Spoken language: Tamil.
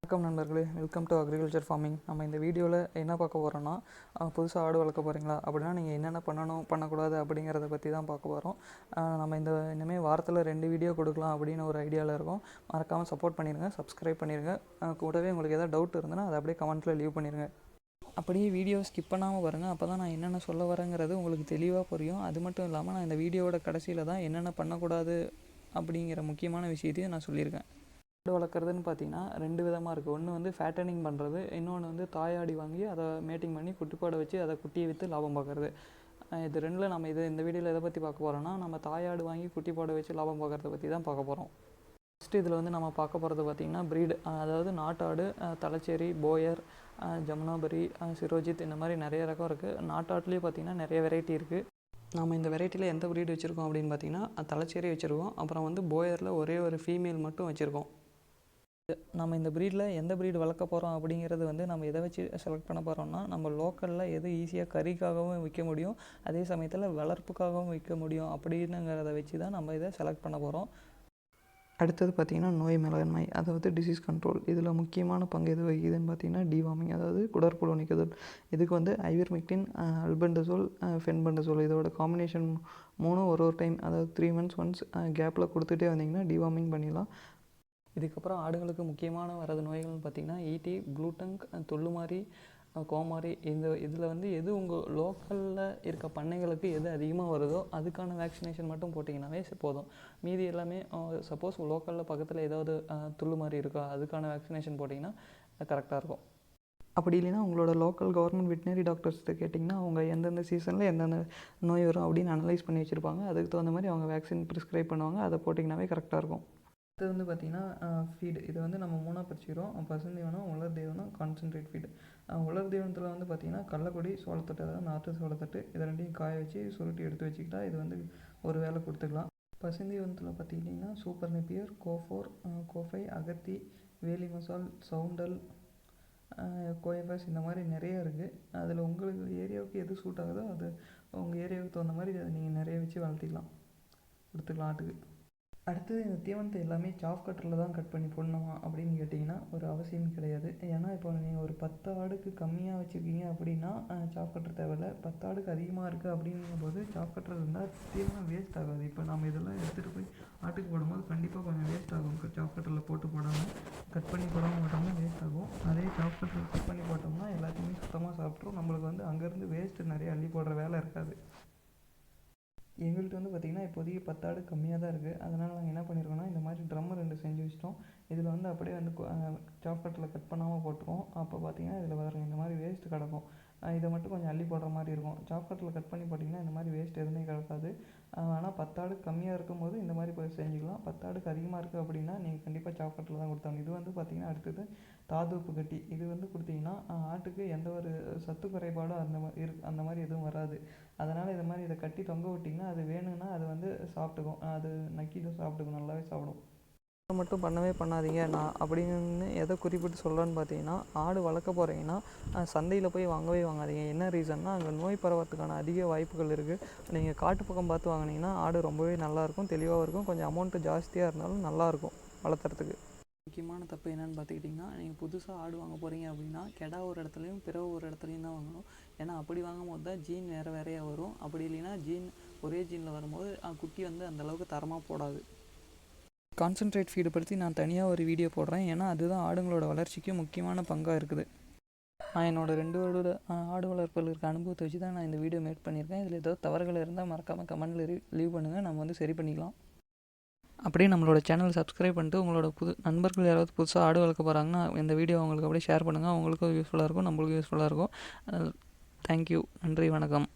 வணக்கம் நண்பர்களே, வெல்கம் டு அக்ரிகல்ச்சர் ஃபார்மிங். நம்ம இந்த வீடியோவில் என்ன பார்க்க போகிறோன்னா, புதுசாக ஆடு வளர்க்க போகிறீங்களா அப்படின்னா நீங்கள் என்னென்ன பண்ணணும் பண்ணக்கூடாது அப்படிங்கிறத பற்றி தான் பார்க்க போகிறோம். நம்ம இனிமேல் வாரத்தில் 2 வீடியோ கொடுக்கலாம் அப்படின்னு ஒரு ஐடியாவில் இருக்கோம். மறக்காமல் சப்போர்ட் பண்ணிடுங்க, சப்ஸ்கிரைப் பண்ணிடுங்க. கூடவே உங்களுக்கு எதாவது டவுட் இருந்ததுன்னா அதை அப்படியே கமெண்ட்டில் லீவ் பண்ணிடுங்க. அப்படியே வீடியோ ஸ்கிப் பண்ணாமல் பாருங்கள், அப்போ தான் நான் என்னென்ன சொல்ல வரேங்கிறது உங்களுக்கு தெளிவாக புரியும். அது மட்டும் இல்லாமல் நான் இந்த வீடியோவோட கடைசியில் தான் என்னென்ன பண்ணக்கூடாது அப்படிங்கிற முக்கியமான விஷயத்தையும் நான் சொல்லியிருக்கேன். ஆடு வளர்க்குறதுன்னு பார்த்தீங்கன்னா 2 விதமாக இருக்குது. ஒன்று வந்து ஃபேட்டனிங் பண்ணுறது, இன்னொன்று வந்து தாயாடி வாங்கி அதை மேட்டிங் பண்ணி குட்டிப்பாடை வச்சு அதை குட்டியை விற்று லாபம் பார்க்குறது. இது ரெண்டில் நம்ம இந்த வீடியோவில் எதை பற்றி பார்க்க போகிறோன்னா, நம்ம தாயாடு வாங்கி குட்டிப்பாடை வச்சு லாபம் பார்க்குறத பற்றி தான் பார்க்க போகிறோம். ஃபஸ்ட்டு இதில் வந்து நம்ம பார்க்க போகிறது பார்த்திங்கன்னா ப்ரீடு, அதாவது நாட்டாடு, தலைச்சேரி, போயர், ஜமுனாபரி, சிரோஜித், இந்த மாதிரி நிறைய ரகம் இருக்குது. நாட்டாட்லேயே பார்த்திங்கன்னா நிறைய வெரைட்டி இருக்குது. நம்ம இந்த வெரைட்டியில் எந்த ப்ரீடு வச்சுருக்கோம் அப்படின்னு பார்த்திங்கன்னா தலைச்சேரி வச்சுருக்கோம். அப்புறம் வந்து போயரில் ஒரே ஒரு ஃபீமேல் மட்டும் வச்சுருக்கோம். நம்ம இந்த ப்ரீடில் எந்த ப்ரீடு வளர்க்க போகிறோம் அப்படிங்கிறது வந்து நம்ம எதை வச்சு செலக்ட் பண்ண போகிறோம்னா, நம்ம லோக்கலில் எது ஈஸியாக கறிக்காகவும் விற்க முடியும், அதே சமயத்தில் வளர்ப்புக்காகவும் விற்க முடியும் அப்படின்னுங்கிறத வச்சு தான் நம்ம இதை செலக்ட் பண்ண போகிறோம். அடுத்தது பார்த்திங்கன்னா நோய் மேலாண்மை, அதாவது டிசீஸ் கண்ட்ரோல். இதில் முக்கியமான பங்கு எது வகிக்குதுன்னு பார்த்திங்கன்னா டிவார்மிங், அதாவது குடற்புழு நீக்குதல். இதுக்கு வந்து ஐவர்மெக்டின், அல்பெண்டசோல், ஃபென்பெண்டசோல் இதோட காம்பினேஷன் 3 ஒரு டைம், அதாவது 3 months ஒன்ஸ் கேப்பில் கொடுத்துட்டே வந்திங்கன்னா டிவார்மிங் பண்ணிடலாம். இதுக்கப்புறம் ஆடுகளுக்கு முக்கியமான வரது நோய்கள்னு பார்த்திங்கன்னா ஈட்டி, ப்ளூட்டங், தொல்லுமாரி, கோமாரி. இதில் வந்து எது உங்கள் லோக்கலில் இருக்க பண்ணைகளுக்கு எது அதிகமாக வருதோ அதுக்கான வேக்சினேஷன் மட்டும் போட்டிங்கன்னாவே போதும். மீதி எல்லாமே சப்போஸ் லோக்கலில் பக்கத்தில் ஏதாவது துள்ளுமாரி இருக்கா, அதுக்கான வேக்சினேஷன் போட்டிங்கன்னா கரெக்டாக இருக்கும். அப்படி இல்லைன்னா உங்களோட லோக்கல் கவர்மெண்ட் வெட்டினரி டாக்டர்ஸ்கிட்ட கேட்டிங்கன்னா அவங்க எந்தெந்த சீசனில் எந்தெந்த நோய் வரும் அப்படின்னு அனலைஸ் பண்ணி வச்சுருப்பாங்க. அதுக்கு தகுந்த மாதிரி அவங்க வேக்சின் ப்ரிஸ்கிரைப் பண்ணுவாங்க. அதை போட்டிங்கன்னாவே கரெக்டாக இருக்கும். இது வந்து பார்த்திங்கன்னா ஃபீடு. இது வந்து நம்ம 3ஆக பிரிச்சுக்கிறோம். பசுந்தீவனம், உலர் தீவனம், கான்சன்ட்ரேட் ஃபீடு. உலர் தீவனத்தில் வந்து பார்த்திங்கன்னா கடலக்கொடி, சோளத்தட்டு, அதாவது நாட்டு சோளத்தட்டு, இது ரெண்டையும் காய வச்சு சுருட்டி எடுத்து வச்சுக்கிட்டா இது வந்து ஒரு வேளை கொடுத்துக்கலாம். பசுந்தீவனத்தில் பார்த்திங்கன்னா சூப்பர் நெப்பியர், கோஃபோர், கோஃபை, அகத்தி, வேலி மசால், சவுண்டல், கோயம்பஸ், இந்த மாதிரி நிறைய இருக்குது. அதில் உங்களுக்கு ஏரியாவுக்கு எது சூட் ஆகுதோ அது உங்கள் ஏரியாவுக்கு தகுந்த மாதிரி அதை நீங்கள் நிறைய வச்சு வளர்த்திக்கலாம், கொடுத்துக்கலாம் ஆட்டுக்கு. அடுத்தது இந்த தீவனத்தை எல்லாமே சாஃப் கட்டரில் தான் கட் பண்ணி போடணுமா அப்படின்னு கேட்டிங்கன்னா ஒரு அவசியம் கிடையாது. ஏன்னா இப்போ நீங்கள் ஒரு 10 ஆடுக்கு கம்மியாக வச்சுருக்கீங்க அப்படின்னா சாஃப் கட்டர் தேவையில்லை. 10 ஆடுக்கு அதிகமாக இருக்குது அப்படிங்கும்போது சாஃப் கட்டர் இருந்தால் தீவனம் வேஸ்ட் ஆகாது. இப்போ நம்ம இதெல்லாம் எடுத்துகிட்டு போய் ஆட்டுக்கு போடும்போது கண்டிப்பாக கொஞ்சம் வேஸ்ட் ஆகும். சாஃப் கட்டரில் போட்டு போடாமல் கட் பண்ணி போடாமல் போட்டோம்னா வேஸ்ட் ஆகும். அதே சாஃப் கட்டரில் கட் பண்ணி போட்டோம்னா எல்லாத்தையுமே சுத்தமாக சாப்பிட்ரும். நம்மளுக்கு வந்து அங்கேருந்து வேஸ்ட்டு நிறைய அள்ளி போடுற வேலை இருக்காது. எங்கள்கிட்ட வந்து பார்த்திங்கன்னா இப்போதைக்கு 10 ஆடு கம்மியாக தான் இருக்குது. அதனால் நாங்கள் என்ன பண்ணியிருக்கோம்னா இந்த மாதிரி ட்ரம் 2 செஞ்சு வச்சிட்டோம். இதில் வந்து அப்படியே வந்து சாஃப் கட்டரில் கட் பண்ணாமல் போட்டுருவோம். அப்போ பார்த்திங்கன்னா இதில் வர இந்த மாதிரி வேஸ்ட்டு கிடக்கும். இதை மட்டும் கொஞ்சம் அள்ளி போடுற மாதிரி இருக்கும். சாஃப் கட்டரில் கட் பண்ணி போட்டிங்கன்னா இந்த மாதிரி வேஸ்ட் எதுவுமே கிடக்காது. ஆனால் 10 ஆடு கம்மியாக இருக்கும்போது இந்த மாதிரி போய் செஞ்சுக்கலாம். 10 ஆடுக்கு அதிகமாக இருக்குது அப்படின்னா நீங்கள் கண்டிப்பாக சாஃப் கட்டரில் தான் கொடுத்தாங்க. இது வந்து பார்த்திங்கன்னா அடுத்தது தாதுப்பு கட்டி. இது வந்து கொடுத்திங்கன்னா ஆட்டுக்கு எந்த ஒரு சத்து குறைபாடும் அந்த மாதிரி எதுவும் வராது. அதனால் இது மாதிரி இதை கட்டி தொங்க விட்டிங்கன்னா அது வேணும்னா அது வந்து சாப்பிட்டுக்கும், அது நக்கிட்டு சாப்பிட்டுக்கும், நல்லாவே சாப்பிடும். அதை மட்டும் பண்ணவே பண்ணாதீங்க. நான் அப்படின்னு எதை குறிப்பிட்டு சொல்கிறேன்னு பார்த்தீங்கன்னா, ஆடு வளர்க்க போகிறீங்கன்னா சந்தையில் போய் வாங்கவே வாங்காதீங்க. என்ன ரீசன்னா அங்கே நோய் பரவறதுக்கான அதிக வாய்ப்புகள் இருக்குது. நீங்கள் காட்டு பக்கம் பார்த்து வாங்கினீங்கன்னா ஆடு ரொம்பவே நல்லாயிருக்கும், தெளிவாகவும் இருக்கும். கொஞ்சம் அமௌண்ட்டு ஜாஸ்தியாக இருந்தாலும் நல்லாயிருக்கும் வளர்த்துறதுக்கு. முக்கியமான தப்பு என்னென்னு பார்த்துக்கிட்டிங்கன்னா, நீங்கள் புதுசாக ஆடு வாங்க போகிறீங்க அப்படின்னா கெடா ஒரு இடத்துலையும் பிறகு ஒரு இடத்துலையும் தான் வாங்கணும். ஏன்னா அப்படி வாங்கும்போது தான் ஜீன் வேறு வேறையாக வரும். அப்படி இல்லைன்னா ஜீன் ஒரே ஜீனில் வரும்போது குட்டி வந்து அந்தளவுக்கு தரமாக போடாது. கான்சன்ட்ரேட் ஃபீடு பற்றி நான் தனியாக ஒரு வீடியோ போடுறேன். ஏன்னா அதுதான் ஆடுங்களோட வளர்ச்சிக்கு முக்கியமான பங்காக இருக்குது. நான் என்னோடய 2 வருட ஆடு வளர்ப்பில் இருக்க அனுபவத்தை வச்சு தான் நான் இந்த வீடியோ மேக் பண்ணியிருக்கேன். இதில் ஏதோ தவறுகள் இருந்தால் மறக்காமல் கமெண்ட்டில் லீவ் பண்ணுங்கள், நம்ம வந்து சரி பண்ணிக்கலாம். அப்படியே நம்மளோட சேனல் சப்ஸ்கிரைப் பண்ணிட்டு உங்களோட நண்பர்கள் யாராவது புதுசாக ஆடு வளர்க்க போகிறாங்கன்னா இந்த வீடியோ அவங்களுக்கு அப்படியே ஷேர் பண்ணுங்கள். அவங்களுக்கும் யூஸ்ஃபுல்லாக இருக்கும், நம்மளுக்கும் யூஸ்ஃபுல்லாக இருக்கும். தேங்க்யூ. நன்றி, வணக்கம்.